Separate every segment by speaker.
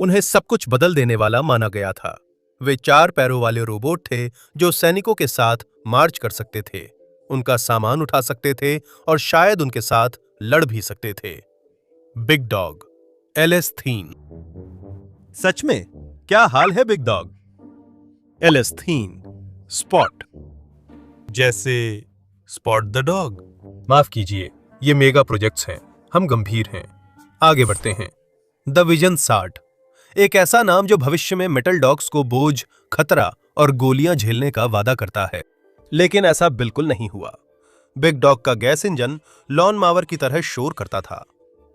Speaker 1: उन्हें सब कुछ बदल देने वाला माना गया था। वे 4 पैरों वाले रोबोट थे जो सैनिकों के साथ मार्च कर सकते थे, उनका सामान उठा सकते थे और शायद उनके साथ लड़ भी सकते थे। बिग डॉग, एलएस थीन।
Speaker 2: सच में क्या हाल है बिग डॉग?
Speaker 1: एलएस थीन, स्पॉट। जैसे स्पॉट द डॉग। माफ कीजिए, ये मेगा प्रोजेक्ट्स हैं, हम गंभीर हैं। आगे बढ़ते हैं। द विजन 60, एक ऐसा नाम जो भविष्य में मेटल डॉग्स को बोझ, खतरा और गोलियां झेलने का वादा करता है, लेकिन ऐसा बिल्कुल नहीं हुआ। बिग डॉग का गैस इंजन लॉन मावर की तरह शोर करता था।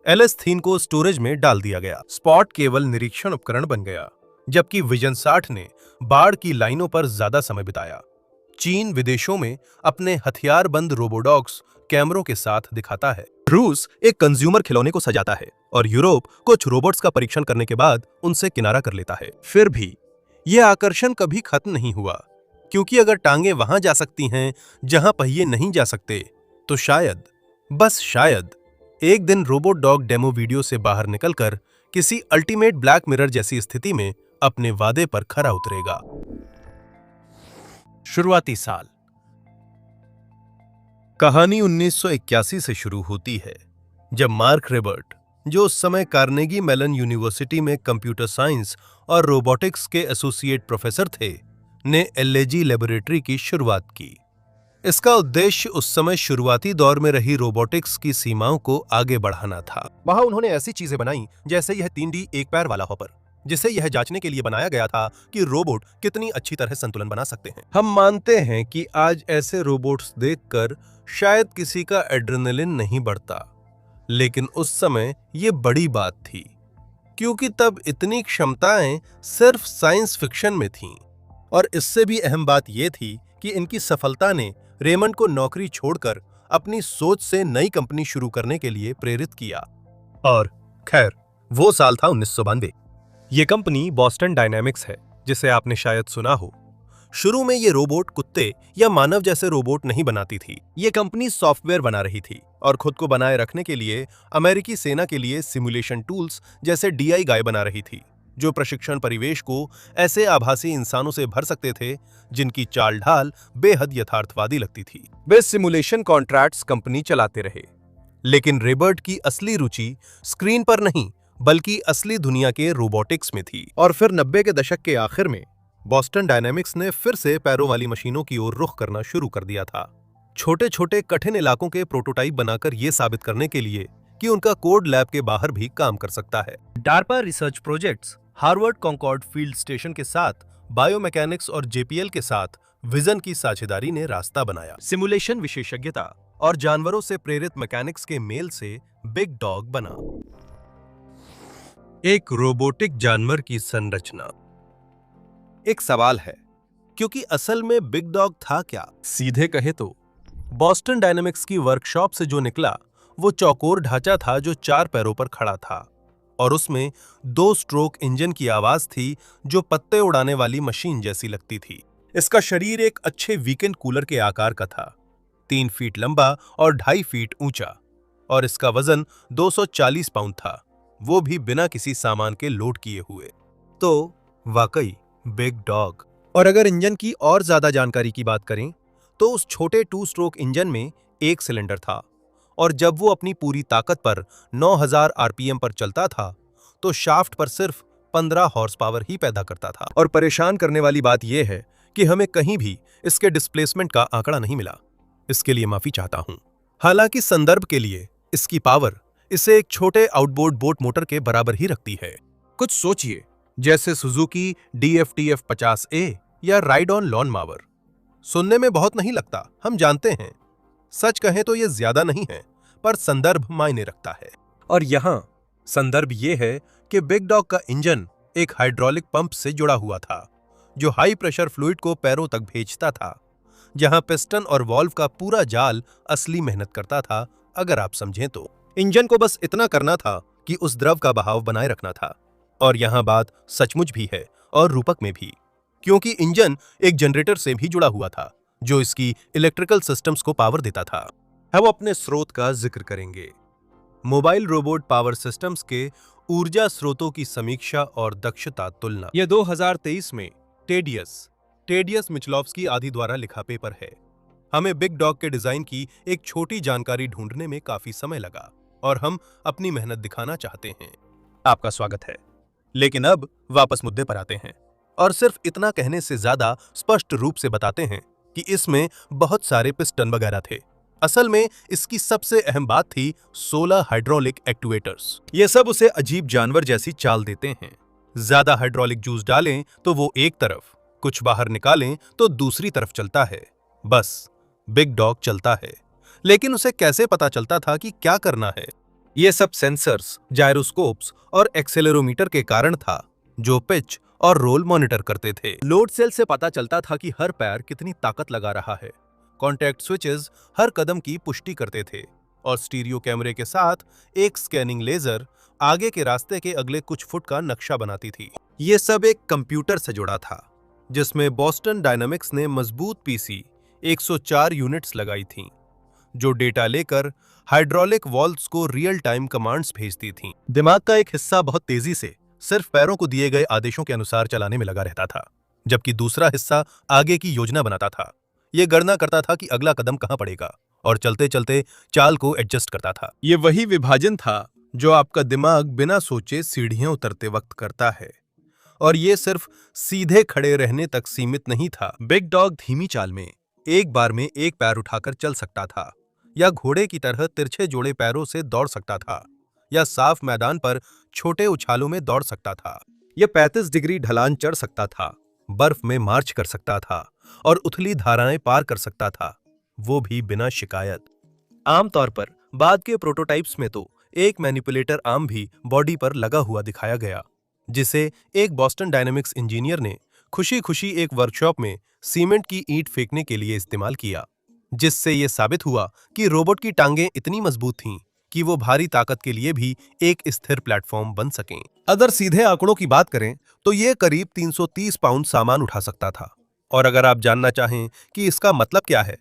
Speaker 1: एलएस थीन को स्टोरेज में डाल दिया गया। स्पॉट केवल निरीक्षण उपकरण बन गया, जबकि विजन 60 ने बाढ़ की लाइनों पर ज्यादा समय बिताया। चीन विदेशों में अपने हथियारबंद रोबोडॉग्स कैमरों के साथ दिखाता है। रूस एक कंज्यूमर खिलौने को सजाता है और यूरोप कुछ रोबोट्स का परीक्षण करने के बाद उनसे किनारा कर लेता है। फिर भी यह आकर्षण कभी खत्म नहीं हुआ, क्योंकि अगर टांगे वहां जा सकती हैं जहां पहिए नहीं जा सकते, तो शायद, बस शायद, एक दिन रोबोट डॉग डेमो वीडियो से बाहर निकलकर किसी अल्टीमेट ब्लैक मिरर जैसी स्थिति में अपने वादे पर खरा उतरेगा। शुरुआती साल। कहानी 1981 से शुरू होती है, जब मार्क रेबर्ट, जो उस समय कार्नेगी मेलन यूनिवर्सिटी में कंप्यूटर साइंस और रोबोटिक्स के एसोसिएट प्रोफेसर थे, ने एलएजी लेबोरेटरी की शुरुआत की। इसका उद्देश्य उस समय शुरुआती दौर में रही रोबोटिक्स की सीमाओं को आगे बढ़ाना था। वहां उन्होंने ऐसी चीजें बनाई जैसे यह 3D एक पैर वाला हॉपर, जिसे यह जांचने के लिए बनाया गया था कि रोबोट कितनी अच्छी तरह संतुलन बना सकते हैं। हम मानते हैं कि आज ऐसे रोबोट्स देखकर शायद किसी का एड्रेनलिन नहीं बढ़ता, लेकिन उस समय यह बड़ी बात थी, क्योंकि तब इतनी क्षमताएं सिर्फ साइंस फिक्शन में थीं। और इससे भी अहम बात यह थी कि इनकी सफलता ने रेमंड को नौकरी छोड़कर अपनी सोच से नई कंपनी शुरू करने के लिए प्रेरित किया। और खैर, वो साल था 1992। ये कंपनी बॉस्टन डायनामिक्स है, जिसे आपने शायद सुना हो। शुरू में ये रोबोट कुत्ते या मानव जैसे रोबोट नहीं बनाती थी। ये कंपनी सॉफ्टवेयर बना रही थी और खुद को बनाए रखने के लिए अमेरिकी सेना के लिए सिमुलेशन टूल्स जैसे DI गाय बना रही थी, जो प्रशिक्षण परिवेश को ऐसे आभासी इंसानों से भर सकते थे जिनकी चाल ढाल बेहद यथार्थवादी लगती थी। वे सिमुलेशन कॉन्ट्रैक्ट्स कंपनी चलाते रहे, लेकिन रेबर्ट की असली रुचि स्क्रीन पर नहीं, बल्कि असली दुनिया के रोबोटिक्स में थी। और फिर 90 के दशक के आखिर में बॉस्टन डायनामिक्स ने फिर से पैरों वाली मशीनों की ओर रुख करना शुरू कर दिया था, छोटे छोटे कठिन इलाकों के प्रोटोटाइप बनाकर यह साबित करने के लिए कि उनका कोड लैब के बाहर भी काम कर सकता है। DARPA research projects, Harvard Concord field station के साथ बायोमैकेनिक्स और JPL के साथ विजन की साझेदारी ने रास्ता बनाया। सिमुलेशन विशेषज्ञता और जानवरों से प्रेरित मैकेनिक्स के मेल से बिग डॉग बना। एक रोबोटिक जानवर की संरचना। एक सवाल है, क्योंकि असल में बिग डॉग था क्या? सीधे कहे तो बॉस्टन डायनामिक्स की वर्कशॉप से जो निकला वो चौकोर ढांचा था जो 4 पैरों पर खड़ा था, और उसमें 2 स्ट्रोक इंजन की आवाज थी जो पत्ते उड़ाने वाली मशीन जैसी लगती थी। इसका शरीर एक अच्छे वीकेंड कूलर के आकार का था, 3 फीट लंबा और 2.5 फीट ऊंचा, और इसका वजन 240 पाउंड था, वो भी बिना किसी सामान के लोड किए हुए। तो वाकई बिग डॉग। और अगर इंजन की और ज्यादा जानकारी की बात करें तो उस छोटे 2 स्ट्रोक इंजन में एक सिलेंडर था, और जब वो अपनी पूरी ताकत पर 9000 RPM पर चलता था तो शाफ्ट पर सिर्फ 15 हॉर्स पावर ही पैदा करता था। और परेशान करने वाली बात यह है कि हमें कहीं भी इसके डिस्प्लेसमेंट का आंकड़ा नहीं मिला। इसके लिए माफी चाहता हूं। हालांकि संदर्भ के लिए इसकी पावर इसे एक छोटे आउटबोर्ड बोट मोटर के बराबर ही रखती है। कुछ सोचिए, जैसे सुजुकी DFTF 50A या राइड ऑन लॉन मावर। सुनने में बहुत नहीं लगता, हम जानते हैं। सच कहें तो यह ज्यादा नहीं है, पर संदर्भ मायने रखता है। और यहां संदर्भ यह है कि बिग डॉग का इंजन एक हाइड्रोलिक पंप से जुड़ा हुआ था, जो हाई प्रेशर फ्लूइड को पैरों तक भेजता था, जहां पिस्टन और वॉल्व का पूरा जाल असली मेहनत करता था। अगर आप समझें तो इंजन को बस इतना करना था कि उस द्रव का बहाव बनाए रखना था। और यहां बात सचमुच भी है और रूपक में भी, क्योंकि इंजन एक जनरेटर से भी जुड़ा हुआ था जो इसकी इलेक्ट्रिकल सिस्टम्स को पावर देता था। हम अपने स्रोत का जिक्र करेंगे। मोबाइल रोबोट पावर सिस्टम्स के ऊर्जा स्रोतों की समीक्षा और दक्षता तुलना।
Speaker 2: यह 2023 में
Speaker 1: टेडियस मिचलॉव्स्की आदि द्वारा लिखा पेपर है। हमें बिग डॉग के डिजाइन की एक छोटी जानकारी ढूंढने में काफी समय लगा और हम अपनी मेहनत दिखाना चाहते हैं।
Speaker 2: आपका स्वागत है, लेकिन अब वापस मुद्दे पर आते हैं
Speaker 1: और सिर्फ इतना कहने से ज्यादा स्पष्ट रूप से बताते हैं कि इसमें बहुत सारे पिस्टन वगैरह थे। असल में इसकी सबसे अहम बात थी 16 हाइड्रोलिक एक्ट्यूएटर्स।
Speaker 2: ये सब उसे अजीब जानवर जैसी चाल देते हैं।
Speaker 1: ज्यादा हाइड्रोलिक जूस डालें तो वो एक तरफ, कुछ बाहर निकालें तो दूसरी तरफ चलता है। बस बिग डॉग चलता है, लेकिन उसे कैसे पता चलता था कि क्या करना है? ये सब सेंसर्स, जायरोस्कोप्स और एक्सेलेरोमीटर के कारण था, जो पिच और रोल मॉनिटर करते थे।
Speaker 2: लोड सेल से पता चलता था कि हर पैर कितनी ताकत लगा रहा है।
Speaker 1: कॉन्टैक्ट स्विचेस हर कदम की पुष्टि करते थे और स्टीरियो कैमरे के साथ एक स्कैनिंग लेजर आगे के रास्ते के अगले कुछ फुट का नक्शा बनाती थी। ये सब एक कंप्यूटर से जुड़ा था, जिसमें बॉस्टन डायनामिक्स ने मजबूत पीसी 104 यूनिट्स लगाई थीं, जो डेटा लेकर हाइड्रोलिक वॉल्व्स को रियल टाइम कमांड्स भेजती थीं।
Speaker 2: दिमाग का एक हिस्सा बहुत तेजी से सिर्फ पैरों को दिए गए आदेशों के अनुसार चलाने में लगा रहता था,
Speaker 1: जबकि दूसरा हिस्सा आगे की योजना बनाता था। ये गणना करता था कि अगला कदम कहां पड़ेगा और चलते चलते चाल को एडजस्ट करता था।
Speaker 2: ये वही विभाजन था
Speaker 1: जो आपका दिमाग बिना सोचे सीढ़ियां उतरते वक्त करता है, और ये सिर्फ सीधे खड़े रहने तक सीमित नहीं था।
Speaker 2: बिग डॉग धीमी चाल में
Speaker 1: एक बार में एक पैर उठाकर चल सकता था, या घोड़े की तरह तिरछे जोड़े पैरों से दौड़ सकता था, या साफ मैदान पर छोटे उछालों में दौड़ सकता था।
Speaker 2: यह 35 डिग्री ढलान चढ़ सकता था,
Speaker 1: बर्फ में मार्च कर सकता था और उथली धाराएं पार कर सकता था, वो भी बिना शिकायत। आमतौर पर बाद के प्रोटोटाइप्स में तो एक मैनिपुलेटर आर्म भी बॉडी पर लगा हुआ दिखाया गया, जिसे एक बॉस्टन डायनामिक्स इंजीनियर ने खुशी खुशी एक वर्कशॉप में सीमेंट की ईंट फेंकने के लिए इस्तेमाल किया, जिससे यह साबित हुआ कि रोबोट की टांगें इतनी मजबूत थीं कि वो भारी ताकत के लिए भी एक स्थिर प्लेटफॉर्म बन सकें। अगर सीधे आंकड़ों की बात करें तो ये करीब 330 पाउंड सामान उठा सकता था, और अगर आप जानना चाहें कि इसका मतलब क्या है,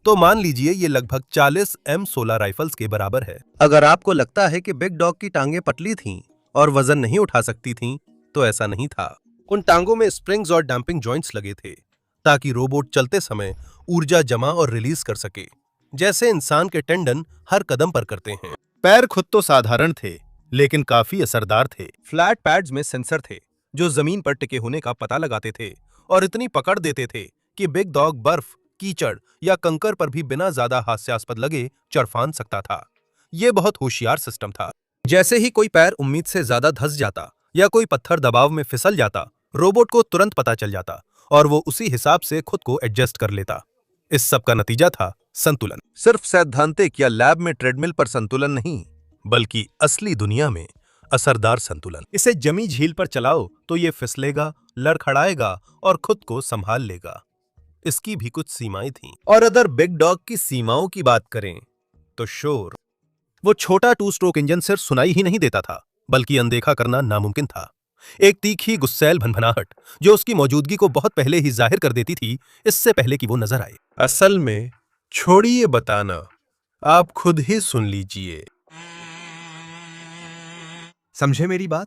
Speaker 1: तो मान लीजिए ये लगभग 40 M16 राइफल्स के बराबर है। अगर आपको लगता है कि बिग डॉग की टांगें पतली थीं और वजन नहीं उठा सकती थीं, तो ऐसा नहीं था। उन टांगों में स्प्रिंग्स और डैम्पिंग जॉइंट्स लगे थे, ताकि रोबोट चलते समय ऊर्जा जमा और रिलीज कर सके, जैसे इंसान के टेंडन हर कदम पर करते हैं।
Speaker 2: पैर खुद तो साधारण थे,
Speaker 1: लेकिन काफी असरदार थे।
Speaker 2: फ्लैट पैड्स में सेंसर थे
Speaker 1: जो जमीन पर टिके होने का पता लगाते थे और इतनी पकड़ देते थे कि बिग डॉग बर्फ, कीचड़ या कंकर पर भी बिना ज्यादा हास्यास्पद लगे चढ़ सकता था। यह बहुत होशियार सिस्टम था। जैसे ही कोई पैर उम्मीद से ज्यादा धंस जाता या कोई पत्थर दबाव में फिसल जाता, रोबोट को तुरंत पता चल जाता और वो उसी हिसाब से खुद को एडजस्ट कर लेता। इस सब का नतीजा था संतुलन।
Speaker 2: सिर्फ सैद्धांतिक या लैब में ट्रेडमिल पर संतुलन नहीं,
Speaker 1: बल्कि असली दुनिया में असरदार संतुलन।
Speaker 2: इसे जमी झील पर चलाओ
Speaker 1: तो ये फिसलेगा, लड़खड़ाएगा और खुद को संभाल लेगा। इसकी भी कुछ सीमाएं थीं। और अगर बिग डॉग की सीमाओं की बात करें तो शोर। वो छोटा 2 स्ट्रोक इंजन सिर्फ सुनाई ही नहीं देता था, बल्कि अनदेखा करना नामुमकिन था। एक तीखी गुस्सैल भनभनाहट जो उसकी मौजूदगी को बहुत पहले ही जाहिर कर देती थी, इससे पहले कि वो नजर आए। असल में छोड़िए बताना, आप खुद ही सुन लीजिए।
Speaker 2: समझे मेरी बात?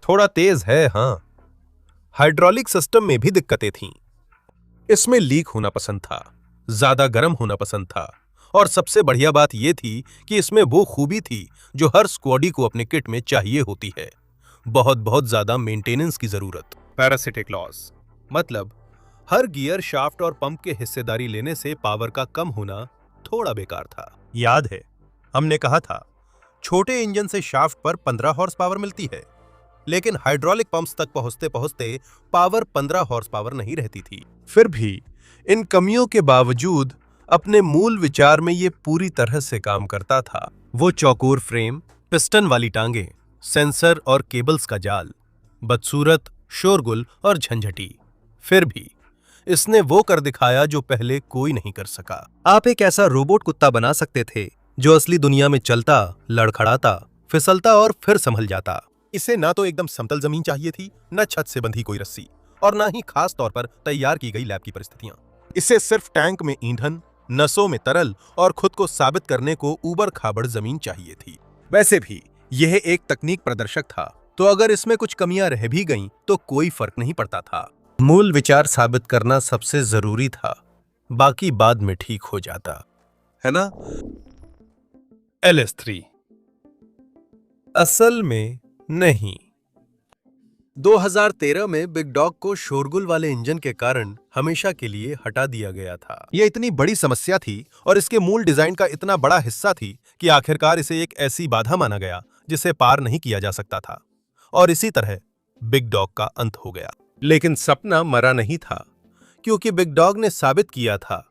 Speaker 1: थोड़ा तेज है, हाँ। हाइड्रोलिक सिस्टम में भी दिक्कतें थीं। इसमें लीक होना पसंद था, ज्यादा गर्म होना पसंद था, और सबसे बढ़िया बात यह थी कि इसमें वो खूबी थी जो हर स्क्वाडी को अपने किट में चाहिए होती है, बहुत ज्यादा मेंटेनेंस की जरूरत। पैरासिटिक लॉस मतलब हर गियर, शाफ्ट और पंप के हिस्सेदारी लेने से पावर का कम होना थोड़ा बेकार था। याद है हमने कहा था छोटे इंजन से शाफ्ट पर 15 हॉर्स पावर मिलती है, लेकिन हाइड्रोलिक पंप्स तक पहुंचते पहुंचते पावर 15 हॉर्स पावर नहीं रहती थी। फिर भी इन कमियों के बावजूद अपने मूल विचार में ये पूरी तरह से काम करता था। वो चौकोर फ्रेम, पिस्टन वाली टांगें, सेंसर और केबल्स का जाल, बदसूरत, शोरगुल और झंझटी। फिर भी इसने वो कर दिखाया जो पहले कोई नहीं कर सका। आप एक ऐसा रोबोट कुत्ता बना सकते थे जो असली दुनिया में चलता, लड़खड़ाता, फिसलता और फिर संभल जाता। इसे ना तो एकदम समतल जमीन चाहिए थी, न छत से बंधी कोई रस्सी, और ना ही खास तौर पर तैयार की गई लैब की परिस्थितियां। इसे सिर्फ टैंक में ईंधन, नसों में तरल और खुद को साबित करने को ऊबड़ खाबड़ जमीन चाहिए थी।
Speaker 2: वैसे भी यह एक तकनीक प्रदर्शक था, तो अगर इसमें कुछ कमियां रह भी गईं तो कोई फर्क नहीं पड़ता था।
Speaker 1: मूल विचार साबित करना सबसे जरूरी था, बाकी बाद में ठीक हो जाता,
Speaker 2: है ना?
Speaker 1: LS3 असल में नहीं। 2013 में बिग डॉग को शोरगुल वाले इंजन के कारण हमेशा के लिए हटा दिया गया था।
Speaker 2: यह इतनी बड़ी समस्या थी और इसके मूल डिजाइन का इतना बड़ा हिस्सा थी कि आखिरकार इसे एक ऐसी बाधा माना गया जिसे पार नहीं किया जा सकता था, और इसी तरह बिग डॉग का अंत हो गया।
Speaker 1: लेकिन सपना मरा नहीं था, क्योंकि बिग डॉग ने साबित किया था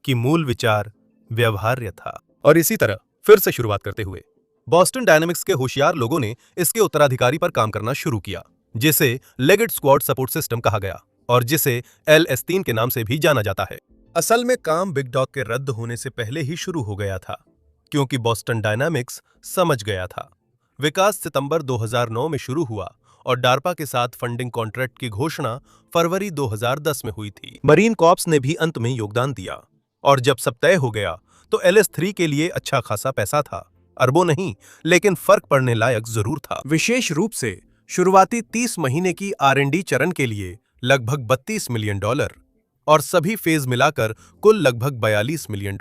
Speaker 1: कि मूल विचार व्यवहार्य था।
Speaker 2: और इसी तरह फिर से शुरुआत करते हुए बॉस्टन डायनामिक्स के होशियार लोगों ने इसके उत्तराधिकारी पर काम करना शुरू किया, जिसे लेगेड स्क्वाड सपोर्ट सिस्टम कहा गया और जिसे LS3 के नाम से भी जाना जाता है।
Speaker 1: असल में काम बिग डॉग के रद्द होने से पहले ही शुरू हो गया था, क्योंकि बॉस्टन डायनामिक्स समझ गया था। विकास सितंबर 2009 में शुरू हुआ और डार्पा के साथ फंडिंग कॉन्ट्रैक्ट की घोषणा फरवरी 2010 में हुई थी।
Speaker 2: मरीन कॉर्प्स ने भी अंत में योगदान दिया, और जब सब तय हो गया तो LS3 के लिए अच्छा खासा पैसा था, अरबों नहीं, लेकिन फर्क पड़ने लायक जरूर था।
Speaker 1: विशेष रूप से शुरुआती 30 महीने की R&D चरण के लिए लगभग $32 मिलियन और सभी फेज मिलाकर कुल लगभग $42 मिलियन।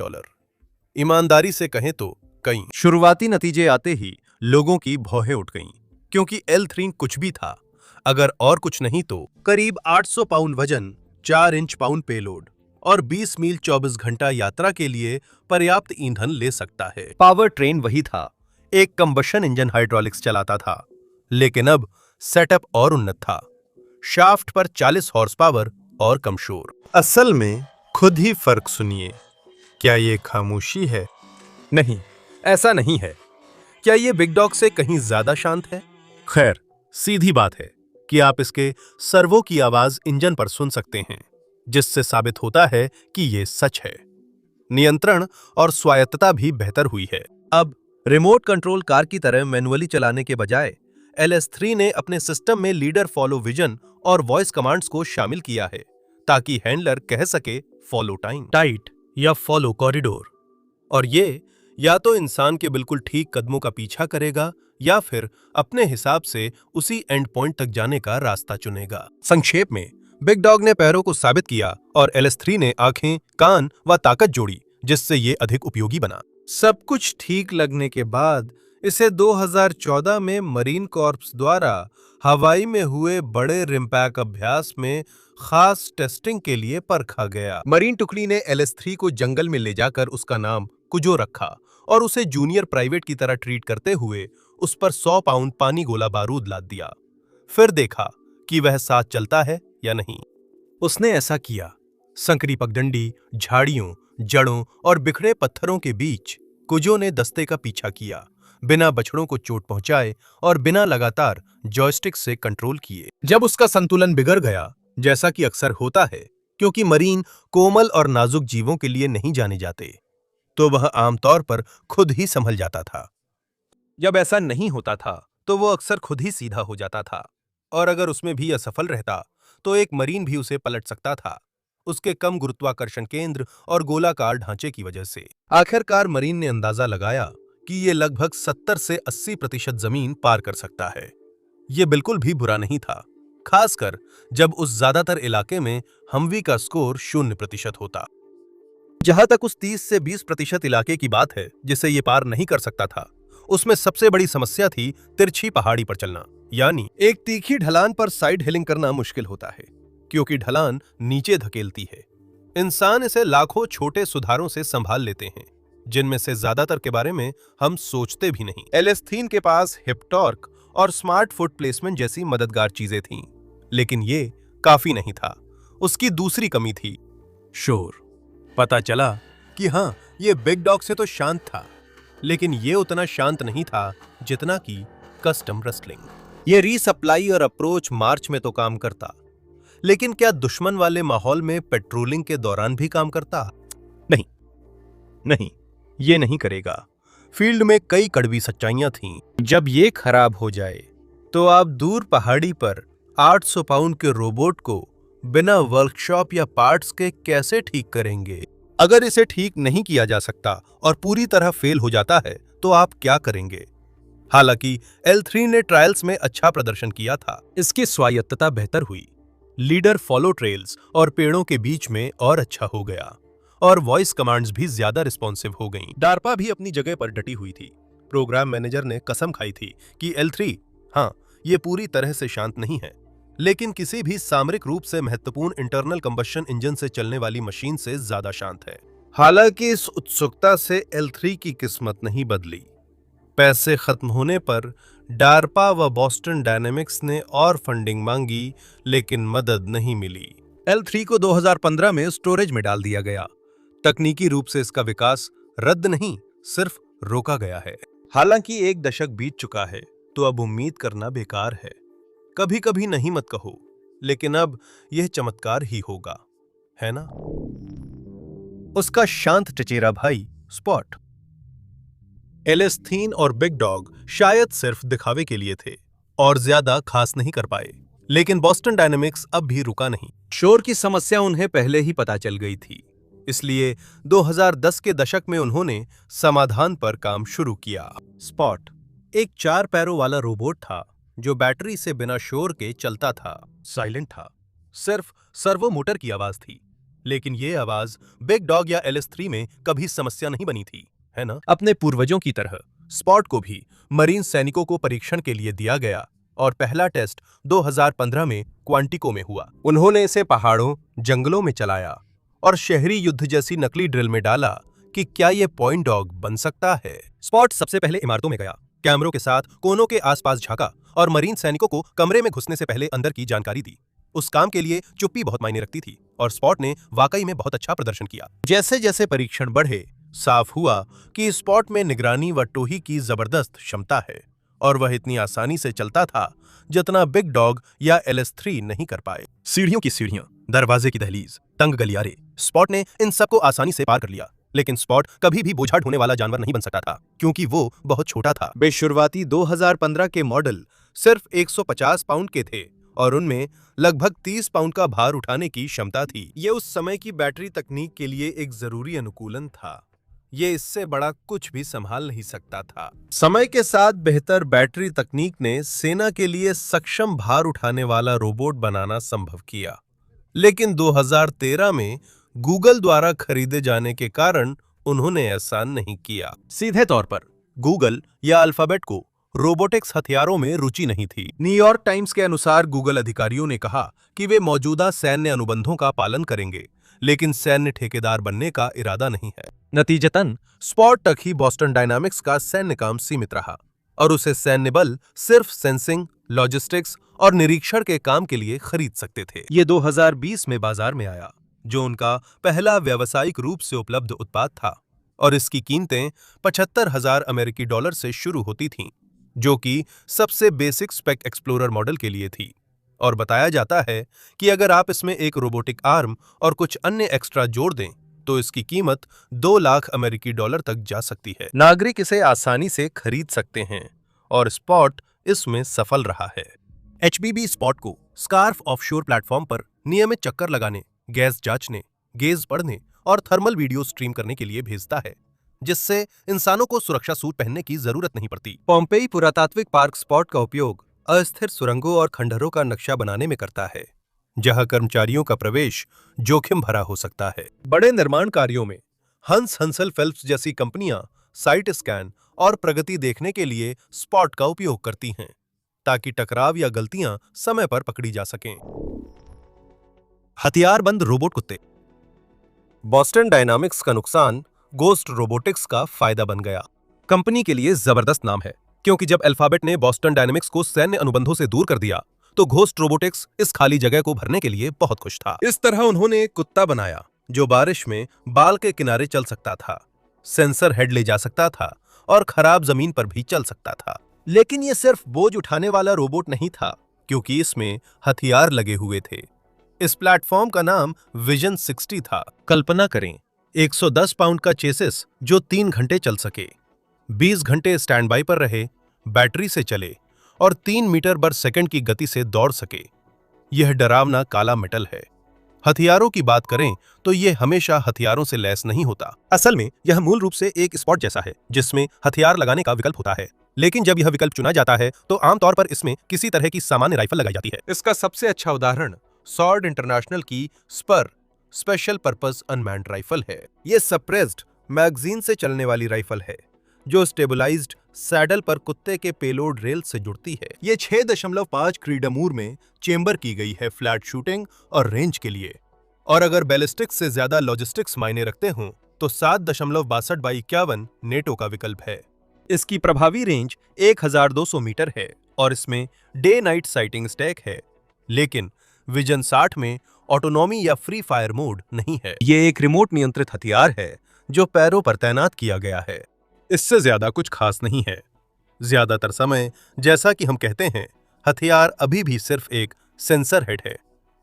Speaker 1: ईमानदारी से कहें तो कई
Speaker 2: शुरुआती नतीजे आते ही लोगों की भौहें उठ गईं,
Speaker 1: क्योंकि L3 कुछ भी था, अगर और कुछ नहीं तो करीब 800 पाउंड वजन, 4 इंच पाउंड पेलोड और 20 मील 24 घंटा यात्रा के लिए पर्याप्त ईंधन ले सकता है।
Speaker 2: पावर ट्रेन वही था,
Speaker 1: एक कंबशन इंजन हाइड्रोलिक्स चलाता था, लेकिन अब सेटअप और उन्नत था। शाफ्ट पर 40 हॉर्स पावर और कम शोर। असल में खुद ही फर्क सुनिए। क्या ये खामोशी है?
Speaker 2: नहीं, ऐसा नहीं है।
Speaker 1: क्या ये बिग डॉग से कहीं ज्यादा शांत है? खैर, सीधी बात है कि आप इसके सर्वो की आवाज इंजन पर सुन सकते हैं, जिससे साबित होता है कि ये सच है। नियंत्रण और स्वायत्तता भी बेहतर हुई है।
Speaker 2: अब रिमोट कंट्रोल कार की तरह मैनुअली चलाने के बजाय
Speaker 1: LS3 ने अपने सिस्टम में लीडर फॉलो विजन और वॉइस कमांड्स को शामिल किया है, ताकि हैंडलर कह सके फॉलो टाइट या फॉलो कॉरिडोर, और ये या तो इंसान के बिल्कुल ठीक कदमों का पीछा करेगा या फिर अपने हिसाब से उसी एंड पॉइंट तक जाने का रास्ता चुनेगा।
Speaker 2: संक्षेप में, बिग डॉग ने पैरों को साबित किया और LS3 ने आंखें, कान व ताकत जोड़ी, जिससे ये अधिक उपयोगी बना।
Speaker 1: सब कुछ ठीक लगने के बाद इसे 2014 में मरीन कॉर्प्स द्वारा हवाई में हुए बड़े रिम्पैक अभ्यास में खास टेस्टिंग के लिए परखा गया।
Speaker 2: मरीन टुकड़ी ने LS3 को जंगल में ले जाकर उसका नाम कुजो रखा और उसे जूनियर प्राइवेट की तरह ट्रीट करते हुए उस पर 100 पाउंड पानी गोला बारूद लाद दिया। फिर देखा कि वह साथ चलता है या नहीं।
Speaker 1: उसने ऐसा किया। संकरी पगडंडी, झाड़ियों, जड़ों और बिखरे पत्थरों के बीच कुजो ने दस्ते का पीछा किया, बिना बछड़ों को चोट पहुंचाए और बिना लगातार जॉयस्टिक से कंट्रोल किए।
Speaker 2: जब उसका संतुलन बिगड़ गया, जैसा कि अक्सर होता है,
Speaker 1: क्योंकि मरीन कोमल और नाजुक जीवों के लिए नहीं जाने जाते, तो वह आमतौर पर खुद ही संभल जाता था।
Speaker 2: जब ऐसा नहीं होता था तो वो अक्सर खुद ही सीधा हो जाता था,
Speaker 1: और अगर उसमें भी असफल रहता तो एक मरीन भी उसे पलट सकता था, उसके कम गुरुत्वाकर्षण केंद्र और गोलाकार ढांचे की वजह से।
Speaker 2: आखिरकार मरीन ने अंदाजा लगाया कि ये लगभग 70 से 80% जमीन पार कर सकता है।
Speaker 1: ये बिल्कुल भी बुरा नहीं था, खासकर जब उस ज्यादातर इलाके में हमवी का स्कोर 0% होता।
Speaker 2: जहां तक उस 30 से 20% इलाके की बात है जिसे ये पार नहीं कर सकता था,
Speaker 1: उसमें सबसे बड़ी समस्या थी तिरछी पहाड़ी पर चलना, यानी एक तीखी ढलान पर साइड हिलिंग करना मुश्किल होता है, क्योंकि ढलान नीचे धकेलती है। इंसान इसे लाखों छोटे सुधारों से संभाल लेते हैं, जिनमें से ज्यादातर के बारे में हम सोचते भी नहीं।
Speaker 2: LS3 के पास हिप टॉर्क और स्मार्ट फुट प्लेसमेंट जैसी मददगार चीजें थीं,
Speaker 1: लेकिन ये काफी नहीं था। उसकी दूसरी कमी थी शोर। पता चला कि हाँ, ये बिग डॉग से तो शांत था, लेकिन ये उतना शांत नहीं था जितना कि कस्टम रेसलिंग। ये रीसप्लाई और अप्रोच मार्च में तो काम करता, लेकिन क्या दुश्मन वाले माहौल में पेट्रोलिंग के दौरान भी काम करता?
Speaker 2: नहीं, ये नहीं करेगा।
Speaker 1: फील्ड में कई कड़वी सच्चाइयां थीं। जब ये खराब हो जाए तो आप दूर पहाड़ी पर 800 पाउंड के रोबोट को बिना वर्कशॉप या पार्ट्स के कैसे ठीक करेंगे?
Speaker 2: अगर इसे ठीक नहीं किया जा सकता और पूरी तरह फेल हो जाता है तो आप क्या करेंगे?
Speaker 1: हालांकि L3 ने ट्रायल्स में अच्छा प्रदर्शन किया था।
Speaker 2: इसकी स्वायत्तता बेहतर हुई, लीडर फॉलो ट्रेल्स और पेड़ों के बीच में और अच्छा हो गया, और वॉइस कमांड्स भी ज्यादा रिस्पॉन्सिव हो गईं। डार्पा भी अपनी जगह पर डटी हुई थी। प्रोग्राम मैनेजर ने कसम खाई थी कि L3, हाँ, ये पूरी तरह से शांत नहीं है, लेकिन किसी भी सामरिक रूप से महत्वपूर्ण इंटरनल कंबशन इंजन से चलने वाली मशीन से ज्यादा शांत है।
Speaker 1: हालांकि इस उत्सुकता से L3 की किस्मत नहीं बदली। पैसे खत्म होने पर डार्पा व बॉस्टन डायनेमिक्स ने और फंडिंग मांगी, लेकिन मदद नहीं मिली।
Speaker 2: L3 को 2015 में स्टोरेज में डाल दिया गया। तकनीकी रूप से इसका विकास रद्द नहीं, सिर्फ रोका गया है। हालांकि एक दशक बीत चुका है, तो अब उम्मीद करना बेकार है। कभी कभी नहीं मत कहो, लेकिन अब यह चमत्कार ही होगा, है ना?
Speaker 1: उसका शांत चचेरा भाई स्पॉट।
Speaker 2: एलेस्थीन और बिग डॉग शायद सिर्फ दिखावे के लिए थे और ज्यादा खास नहीं कर पाए, लेकिन बॉस्टन डायनेमिक्स अब भी रुका नहीं। शोर की समस्या उन्हें पहले ही पता चल गई थी, इसलिए 2010 के दशक में उन्होंने समाधान पर काम शुरू किया। स्पॉट एक 4 पैरों वाला रोबोट था जो बैटरी से बिना शोर के चलता था। साइलेंट था, सिर्फ सर्वो मोटर की आवाज थी, लेकिन ये आवाज बिग डॉग या LS3 में कभी समस्या नहीं बनी थी, है ना? अपने पूर्वजों की तरह स्पॉट को भी मरीन सैनिकों को परीक्षण के लिए दिया गया और पहला टेस्ट 2015 में क्वांटिको में हुआ। उन्होंने इसे पहाड़ों, जंगलों में चलाया और शहरी युद्ध जैसी नकली ड्रिल में डाला कि क्या यह पॉइंट डॉग बन सकता है। स्पॉट सबसे पहले इमारतों में गया, कैमरों के साथ कोनों के आसपास झांका और मरीन सैनिकों को कमरे में घुसने से पहले अंदर की जानकारी दी। उस काम के लिए चुप्पी बहुत मायने रखती थी और स्पॉट ने वाकई में बहुत अच्छा प्रदर्शन किया। जैसे जैसे परीक्षण बढ़े, साफ हुआ कि स्पॉट में निगरानी व टोही की जबरदस्त क्षमता है और वह इतनी आसानी से चलता था जितना बिग डॉग या LS3 नहीं कर पाए। सीढ़ियों की सीढ़ियां, दरवाजे की दहलीज, तंग गलियारे, स्पॉट ने इन सबको आसानी से पार कर लिया। लेकिन स्पॉट कभी भी बोझा ढोने वाला जानवर नहीं बन सकता था, क्योंकि वो बहुत छोटा था। वे शुरुआती 2015 के मॉडल सिर्फ 150 पाउंड के थे और उनमें लगभग 30 पाउंड का भार उठाने की क्षमता थी। ये उस समय की बैटरी तकनीक के लिए एक जरूरी अनुकूलन था। ये इससे बड़ा कुछ भी संभाल नहीं सकता था। समय के साथ बेहतर बैटरी तकनीक ने सेना के लिए सक्षम भार उठाने वाला रोबोट बनाना संभव किया, लेकिन 2013 में गूगल द्वारा खरीदे जाने के कारण उन्होंने ऐसा नहीं किया। सीधे तौर पर गूगल या अल्फाबेट को रोबोटिक्स हथियारों में रुचि नहीं थी। न्यूयॉर्क टाइम्स के अनुसार गूगल अधिकारियों ने कहा कि वे मौजूदा सैन्य अनुबंधों का पालन करेंगे, लेकिन सैन्य ठेकेदार बनने का इरादा नहीं है। नतीजतन स्पॉट तक ही बॉस्टन डायनामिक्स का सैन्य काम सीमित रहा और उसे सैन्य बल सिर्फ सेंसिंग, लॉजिस्टिक्स और निरीक्षण के काम के लिए खरीद सकते थे। ये 2020 में बाजार में आया, जो उनका पहला व्यावसायिक रूप से उपलब्ध उत्पाद था, और इसकी कीमतें 75,000 अमेरिकी डॉलर से शुरू होती थीं, जो कि सबसे बेसिक स्पेक एक्सप्लोरर मॉडल के लिए थी। और बताया जाता है कि अगर आप इसमें एक रोबोटिक आर्म और कुछ अन्य एक्स्ट्रा जोड़ दें तो इसकी कीमत 2 लाख अमेरिकी डॉलर तक जा सकती है। नागरिक इसे आसानी से खरीद सकते हैं और स्पॉट इसमें सफल रहा है। HBB स्पॉट को स्कार्फ ऑफशोर प्लेटफॉर्म पर नियमित चक्कर लगाने, गैस जांचने, गेज पढ़ने और थर्मल वीडियो स्ट्रीम करने के लिए भेजता है, जिससे इंसानों को सुरक्षा सूट पहनने की जरूरत नहीं पड़ती। पोम्पेई पुरातात्विक पार्क स्पॉट का उपयोग अस्थिर सुरंगों और खंडहरों का नक्शा बनाने में करता है, जहां कर्मचारियों का प्रवेश जोखिम भरा हो सकता है। बड़े निर्माण कार्यों में हंस हंसल फेल्प्स जैसी कंपनियां साइट स्कैन और प्रगति देखने के लिए स्पॉट का उपयोग करती हैं, ताकि टकराव या गलतियां समय पर पकड़ी जा सकें। हथियारबंद रोबोट कुत्ते। बॉस्टन डायनामिक्स का नुकसान गोस्ट रोबोटिक्स का फायदा बन गया। कंपनी के लिए जबरदस्त नाम है, क्योंकि जब अल्फाबेट ने बॉस्टन डायनामिक्स को सैन्य अनुबंधों से दूर कर दिया तो घोस्ट रोबोटिक्स इस खाली जगह को भरने के लिए बहुत खुश था। इस तरह उन्होंने एक कुत्ता बनाया जो बारिश में बाल के किनारे चल सकता था, सेंसर हेड ले जा सकता था और खराब जमीन पर भी चल सकता था। लेकिन यह सिर्फ बोझ उठाने वाला रोबोट नहीं था, क्योंकि इसमें हथियार लगे हुए थे। इस प्लेटफॉर्म का नाम विजन 60 था। कल्पना करें, 110 पाउंड का चेसिस जो 3 घंटे चल सके, 20 घंटे स्टैंड बाई पर रहे, बैटरी से चले और 3 मीटर पर सेकंड की गति से दौड़ सके। यह डरावना काला मेटल है। हथियारों की बात करें तो यह हमेशा हथियारों से लैस नहीं होता। असल में यह मूल रूप से एक स्पॉट जैसा है, जिसमें हथियार लगाने का विकल्प होता है लेकिन जब यह विकल्प चुना जाता है तो आमतौर पर इसमें किसी तरह की सामान्य राइफल लगाई जाती है। इसका सबसे अच्छा उदाहरण सॉर्ड इंटरनेशनल की spur special purpose unmanned rifle है। ये सप्रेस्ड मैगजीन से चलने वाली राइफल है जो स्टेबलाइज्ड सैडल पर कुत्ते के पेलोड रेल से जुड़ती है। ये 6.5 क्रीडामूर में चेंबर की गई है फ्लैट शूटिंग और रेंज के लिए। और अगर बैलिस्टिक्स से ज्यादा लॉजिस्टिक्स मायने रखते हों तो 7.62x51 नेटो का विकल्प है। इसकी प्रभावी रेंज 1200 मीटर है और इसमें डे नाइट साइटिंग स्टैक है, लेकिन विजन 60 में ऑटोनॉमी या फ्री फायर मोड नहीं है। ये एक रिमोट नियंत्रित हथियार है जो पैरों पर तैनात किया गया है। इससे ज्यादा कुछ खास नहीं है। ज्यादातर समय जैसा कि हम कहते हैं, हथियार अभी भी सिर्फ एक सेंसर हेड है।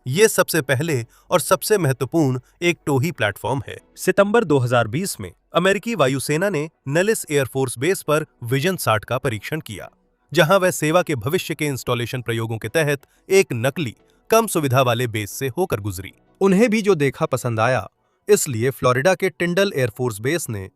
Speaker 2: ये सबसे पहले और सबसे महत्वपूर्ण एक टोही प्लेटफॉर्म है। सितंबर 2020 में अमेरिकी वायुसेना ने नेलिस एयरफोर्स बेस पर विजन 60 का परीक्षण किया, जहां वह सेवा के भविष्य के इंस्टॉलेशन प्रयोगों के तहत एक नकली कम सुविधा वाले बेस से होकर गुजरी। उन्हें भी जो देखा पसंद आया, इसलिए फ्लोरिडा के टिंडल एयरफोर्स बेस ने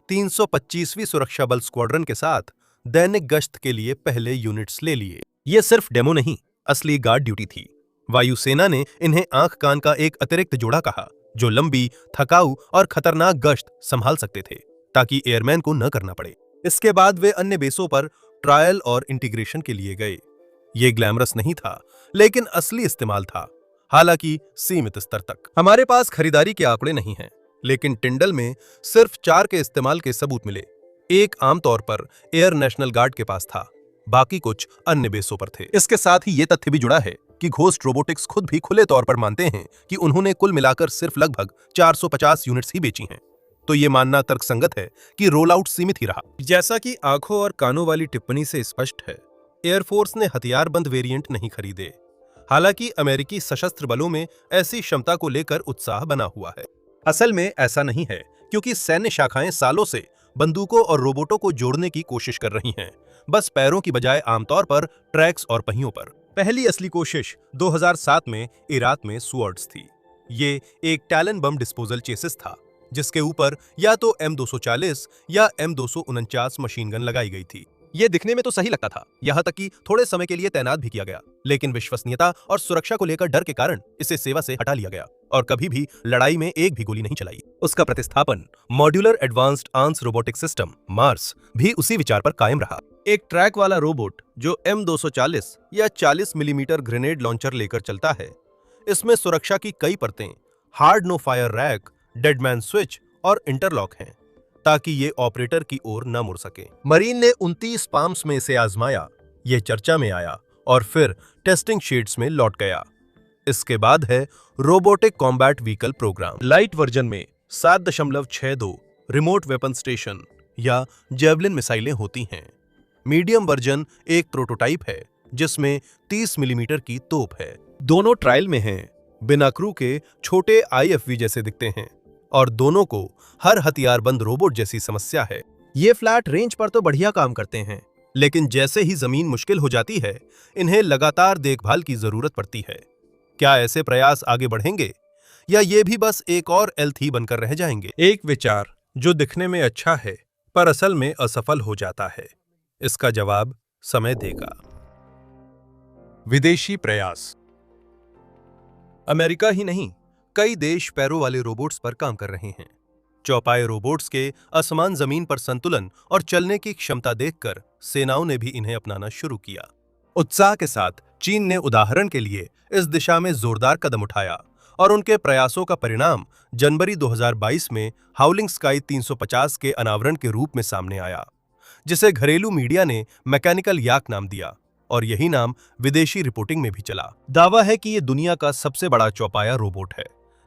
Speaker 2: 325वीं सुरक्षा बल स्क्वाड्रन के साथ दैनिक गश्त के लिए पहले यूनिट्स ले लिए। ये सिर्फ डेमो नहीं, असली गार्ड ड्यूटी थी। वायुसेना ने इन्हें आंख कान का एक अतिरिक्त जोड़ा कहा, जो लंबी, थकाऊ और खतरनाक गश्त संभाल सकते थे, ताकि एयरमैन को न करना पड़े। इसके बाद वे अन्य बेसों पर ट्रायल और इंटीग्रेशन के लिए गए। ये ग्लैमरस नहीं था, लेकिन असली इस्तेमाल था, हालांकि सीमित स्तर तक। हमारे पास खरीदारी के आंकड़े नहीं हैं, लेकिन टिंडल में सिर्फ 4 के इस्तेमाल के सबूत मिले। एक आमतौर पर एयर नेशनल गार्ड के पास था, बाकी कुछ अन्य बेसों पर थे। इसके साथ ही ये तथ्य भी जुड़ा है कि घोस्ट रोबोटिक्स खुद भी खुले तौर पर मानते हैं कि उन्होंने कुल मिलाकर सिर्फ लगभग 450 यूनिट्स ही बेची हैं। तो ये मानना तर्कसंगत है कि रोल आउट सीमित ही रहा। जैसा कि आंखों और कानों वाली टिप्पणी से स्पष्ट है, एयरफोर्स ने हथियारबंद वेरिएंट नहीं खरीदे। हालांकि अमेरिकी सशस्त्र बलों में ऐसी क्षमता को लेकर उत्साह बना हुआ है। असल में ऐसा नहीं है, क्योंकि सैन्य शाखाएं सालों से बंदूकों और रोबोटों को जोड़ने की कोशिश कर रही हैं, बस पैरों की बजाय आमतौर पर ट्रैक्स और पहियों पर। पहली असली कोशिश 2007 में इराक में स्वॉर्ड्स थी। ये एक टैलन बम डिस्पोजल चेसिस था, जिसके ऊपर या तो M240 या M249 मशीन गन लगाई गई थी। ये दिखने में तो सही लगता था, यहाँ तक कि थोड़े समय के लिए तैनात भी किया गया, लेकिन विश्वसनीयता और सुरक्षा को लेकर डर के कारण इसे सेवा से हटा लिया गया और कभी भी लड़ाई में एक भी गोली नहीं चलाई। उसका प्रतिस्थापन modular advanced arms robotic system Mars भी उसी विचार पर कायम रहा। एक ट्रैक वाला रोबोट जो M240 या 40 मिलीमीटर ग्रेनेड लॉन्चर लेकर चलता है। इसमें सुरक्षा की कई परतें, hard no fire rack, deadman switch और इंटरलॉक हैं, ताकि ये ऑपरेटर की ओर न मुड़ सके। मरीन ने 29 पाम्स में इसे आजमाया, ये चर्चा में आया और फिर टेस्टिंग शीट्स में लौट गया। इसके बाद है robotic combat vehicle programme. Light version में 7.62 रिमोट वेपन स्टेशन या जेवलिन मिसाइलें होती हैं। मीडियम वर्जन एक प्रोटोटाइप है जिसमें 30 मिलीमीटर की तोप है। दोनों ट्रायल में हैं, बिना क्रू के छोटे IFV जैसे दिखते हैं और दोनों को हर हथियारबंद रोबोट जैसी समस्या है। ये फ्लैट रेंज पर तो बढ़िया काम करते हैं, लेकिन जैसे ही जमीन मुश्किल हो जाती है, इन्हें लगातार देखभाल की जरूरत पड़ती है। क्या ऐसे प्रयास आगे बढ़ेंगे या ये भी बस एक और L3 बनकर रह जाएंगे? एक विचार जो दिखने में अच्छा है पर असल में असफल हो जाता है। इसका जवाब समय देगा। विदेशी प्रयास। अमेरिका ही नहीं, कई देश पैरों वाले रोबोट्स पर काम कर रहे हैं। चौपाए रोबोट्स के असमान जमीन पर संतुलन और चलने की क्षमता देखकर सेनाओं ने भी इन्हें अपनाना शुरू किया। उत्साह के साथ चीन ने उदाहरण के लिए इस दिशा में जोरदार कदम उठाया और उनके प्रयासों का परिणाम जनवरी 2022 में हाउलिंग स्काई 350 के अनावरण के रूप में सामने आया, जिसे घरेलू मीडिया ने मैकेनिकल याक नाम दिया और यही नाम विदेशी रिपोर्टिंग में भी चला। दावा है कि यह दुनिया का सबसे बड़ा चौपाया रोबोट है,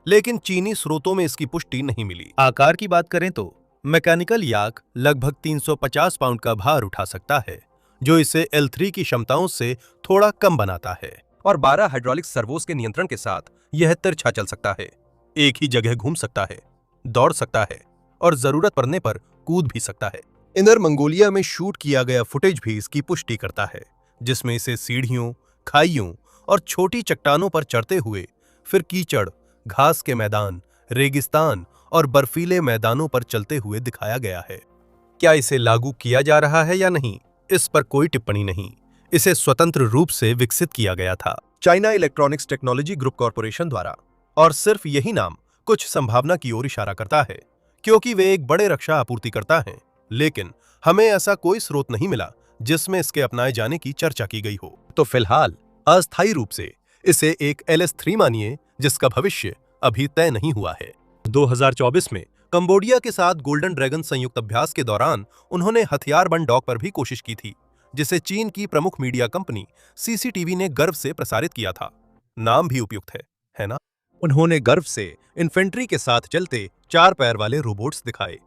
Speaker 2: लेकिन चीनी स्रोतों में इसकी पुष्टि नहीं मिली। आकार की बात करें तो मैकेनिकल याक लगभग 350 पाउंड का भार उठा सकता है, जो इसे L3 की क्षमताओं से थोड़ा कम बनाता है, और 12 हाइड्रोलिक सर्वोस के नियंत्रण के साथ यह तिरछा चल सकता है, एक ही जगह घूम सकता है, दौड़ सकता है और जरूरत पड़ने पर कूद भी सकता है। इनर मंगोलिया में शूट किया गया फुटेज भी इसकी पुष्टि करता है, जिसमें इसे सीढ़ियों, खाइयों और छोटी चट्टानों पर चढ़ते हुए फिर कीचड़, घास के मैदान, रेगिस्तान और बर्फीले मैदानों पर चलते हुए दिखाया गया है। क्या इसे लागू किया जा रहा है या नहीं,
Speaker 1: इस पर कोई टिप्पणी नहीं। इसे स्वतंत्र रूप से विकसित किया गया था
Speaker 2: China electronics technology group corporation द्वारा, और सिर्फ यही नाम कुछ संभावना की ओर इशारा करता है क्योंकि वे एक बड़े रक्षा आपूर्तिकर्ता हैं। लेकिन हमें ऐसा कोई स्रोत नहीं मिला जिसमें इसके अपनाए जाने की चर्चा की गई हो। तो फिलहाल अस्थायी रूप से इसे एक LS-3 मानिए, जिसका भविष्य अभी तय नहीं हुआ है। 2024 में कंबोडिया के साथ गोल्डन ड्रैगन संयुक्त अभ्यास के दौरान उन्होंने हथियारबंद डॉग पर भी कोशिश की थी, जिसे चीन की प्रमुख मीडिया कंपनी CCTV ने गर्व से प्रसारित किया था। नाम भी उपयुक्त है ना? उन्होंने गर्व से इन्फेंट्री के साथ चलते 4 पैर वाले रोबोट्स दिखाए।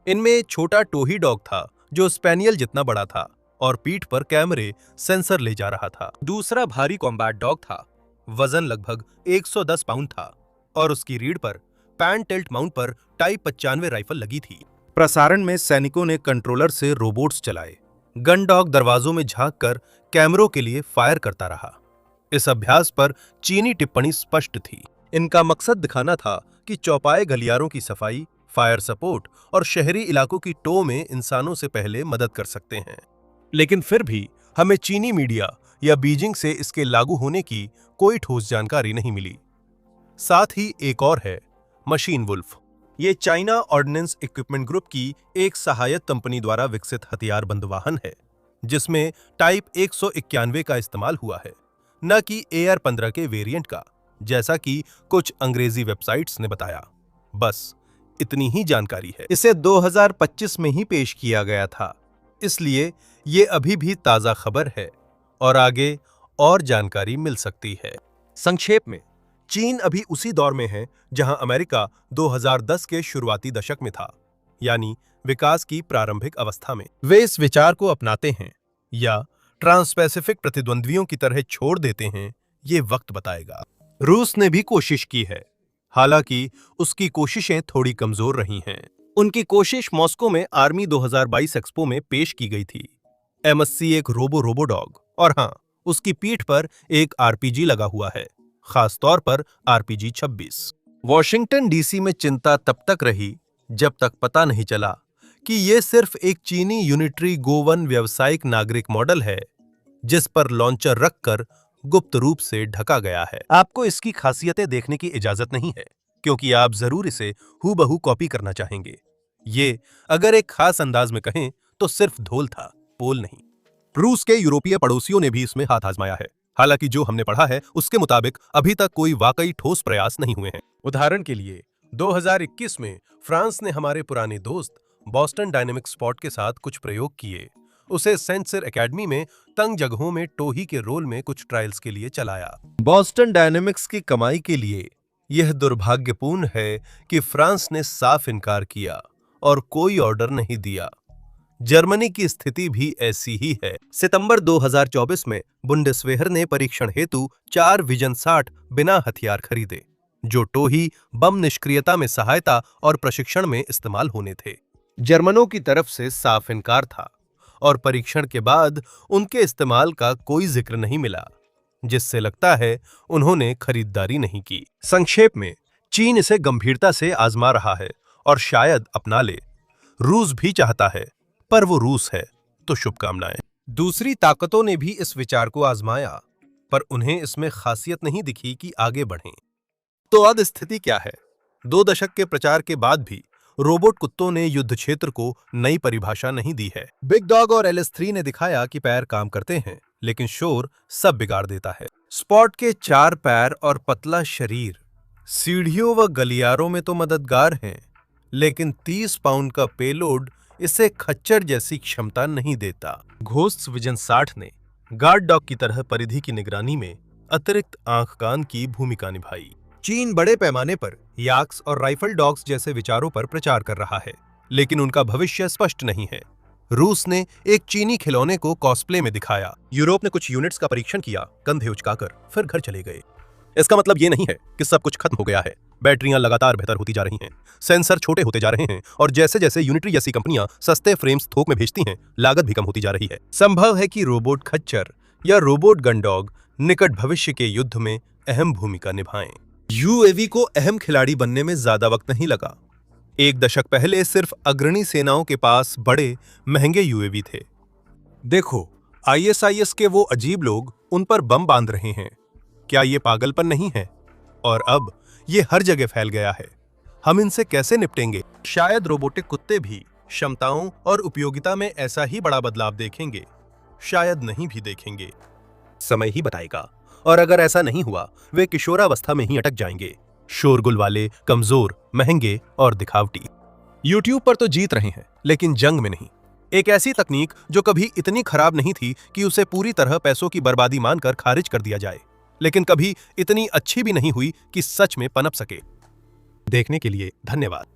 Speaker 2: इनमें एक छोटा टोही डॉग था जो स्पेनियल जितना बड़ा था और पीठ पर कैमरे सेंसर ले जा रहा था। दूसरा भारी कॉम्बैट डॉग था, वजन लगभग 110 पाउंड था और उसकी रीढ़ पर पैन टिल्ट माउंट पर टाइप 95 राइफल लगी थी। प्रसारण में सैनिकों ने कंट्रोलर से रोबोट्स चलाए। गन डॉग दरवाजों में झांककर कैमरों के लिए फायर करता रहा। इस अभ्यास पर चीनी टिप्पणी स्पष्ट थी। इनका मकसद दिखाना था कि चौपाए गलियारों की सफाई, फायर सपोर्ट और शहरी इलाकों की टो में इंसानों से पहले मदद कर सकते हैं। लेकिन फिर भी हमें चीनी मीडिया या बीजिंग से इसके लागू होने की कोई ठोस जानकारी नहीं मिली। साथ ही एक और है, मशीन वुल्फ। ये चाइना ऑर्डिनेंस इक्विपमेंट ग्रुप की एक सहायक कंपनी द्वारा विकसित हथियारबंद वाहन है, जिसमें टाइप 191 का इस्तेमाल हुआ है, न कि AR-15 के वेरिएंट का, जैसा कि कुछ अंग्रेजी वेबसाइट्स ने बताया। बस इतनी ही जानकारी है। इसे 2025 में ही पेश किया गया था, इसलिए ये अभी भी ताजा खबर है और आगे और जानकारी मिल सकती है। संक्षेप में, चीन अभी उसी दौर में है जहां अमेरिका 2010 के शुरुआती दशक में था, यानी विकास की प्रारंभिक अवस्था में। वे इस विचार को अपनाते हैं या ट्रांस-पैसिफिक प्रतिद्वंद्वियों की तरह छोड़ देते हैं, ये वक्त बताएगा। रूस ने भी कोशिश की है, हालांकि उसकी कोशिशें थोड़ी कमजोर रही हैं। उनकी कोशिश मॉस्को में आर्मी 2022 एक्सपो में पेश की गई थी। MSC एक रोबो डॉग, और हाँ, उसकी पीठ पर एक RPG लगा हुआ है, खास तौर पर RPG 26। वॉशिंगटन DC में चिंता तब तक रही जब तक पता नहीं चला कि यह सिर्फ एक चीनी यूनिटरी Go-1 व्यावसायिक नागरिक मॉडल है, जिस पर लॉन्चर रखकर गुप्त रूप से ढका गया है। आपको इसकी खासियतें देखने की इजाजत नहीं है, क्योंकि आप जरूर इसे हूबहू कॉपी करना चाहेंगे। ये, अगर एक खास अंदाज में कहें, तो सिर्फ धोल था, पोल नहीं। रूस के यूरोपीय पड़ोसियों ने भी इसमें हाथ आजमाया है, हालांकि जो हमने पढ़ा है उसके मुताबिक अभी तक कोई वाकई ठोस प्रयास नहीं हुए हैं। उदाहरण के लिए 2021 में फ्रांस ने हमारे पुराने दोस्त बॉस्टन डायनेमिक्स स्पॉट के साथ कुछ प्रयोग किए। उसे सेंसर एकेडमी में तंग जगहों में टोही के रोल में कुछ ट्रायल्स के लिए चलाया। बॉस्टन डायनेमिक्स की कमाई के लिए यह दुर्भाग्यपूर्ण है कि फ्रांस ने साफ इनकार किया और कोई ऑर्डर नहीं दिया। जर्मनी की स्थिति भी ऐसी ही है। सितंबर 2024 में बुंडेसवेयर ने परीक्षण हेतु 4 विजन 60 बिना हथियार खरीदे, जो टोही बम निष्क्रियता में सहायता और प्रशिक्षण में इस्तेमाल होने थे। जर्मनों की तरफ से साफ इनकार था और परीक्षण के बाद उनके इस्तेमाल का कोई जिक्र नहीं मिला, जिससे लगता है उन्होंने खरीदारी नहीं की। संक्षेप में, चीन इसे गंभीरता से आजमा रहा है और शायद अपना ले। रूस भी चाहता है, पर वो रूस है, तो शुभकामनाएं। दूसरी ताकतों ने भी इस विचार को आजमाया, पर उन्हें इसमें खासियत नहीं दिखी कि आगे बढ़ें। तो अब स्थिति क्या है? 2 दशक के प्रचार के बाद भी रोबोट कुत्तों ने युद्ध क्षेत्र को नई परिभाषा नहीं दी है। बिग डॉग और LS-3 ने दिखाया कि पैर काम करते हैं, लेकिन शोर सब बिगाड़ देता है। स्पॉट के 4 पैर और पतला शरीर सीढ़ियों व गलियारों में तो मददगार हैं, लेकिन 30 पाउंड का पेलोड इसे खच्चर जैसी क्षमता नहीं देता। घोस्ट विजन 60 ने गार्ड डॉग की तरह परिधि की निगरानी में अतिरिक्त आंख कान की भूमिका निभाई। चीन बड़े पैमाने पर याक्स और राइफल डॉग्स जैसे विचारों पर प्रचार कर रहा है, लेकिन उनका भविष्य स्पष्ट नहीं है। रूस ने एक चीनी खिलौने को कॉस्प्ले में दिखाया। यूरोप ने कुछ यूनिट्स का परीक्षण किया, कंधे उचकाकर, फिर घर चले गए। इसका मतलब ये नहीं है कि सब कुछ खत्म हो गया है। बैटरियां लगातार बेहतर होती जा रही हैं, सेंसर छोटे होते जा रहे हैं, और जैसे जैसे यूनिटरी जैसी कंपनियां सस्ते फ्रेम्स थोक में भेजती हैं, लागत भी कम होती जा रही है। संभव है कि रोबोट खच्चर या रोबोट गन डॉग निकट भविष्य के युद्ध में अहम भूमिका निभाएं। UAV को अहम खिलाड़ी बनने में ज्यादा वक्त नहीं लगा। 1 दशक पहले सिर्फ अग्रणी सेनाओं के पास बड़े महंगे UAV थे। देखो, आईएसआईएस के वो अजीब लोग उन पर बम बांध रहे हैं। क्या ये पागलपन नहीं है? और अब ये हर जगह फैल गया है। हम इनसे कैसे निपटेंगे? शायद रोबोटिक कुत्ते भी क्षमताओं और उपयोगिता में ऐसा ही बड़ा बदलाव देखेंगे, शायद नहीं भी देखेंगे। समय ही बताएगा। और अगर ऐसा नहीं हुआ, वे किशोरावस्था में ही अटक जाएंगे, शोरगुल वाले, कमजोर, महंगे और दिखावटी। यूट्यूब पर तो जीत रहे हैं, लेकिन जंग में नहीं। एक ऐसी तकनीक जो कभी इतनी खराब नहीं थी कि उसे पूरी तरह पैसों की बर्बादी मानकर खारिज कर दिया जाए, लेकिन कभी इतनी अच्छी भी नहीं हुई कि सच में पनप सके। देखने के लिए धन्यवाद।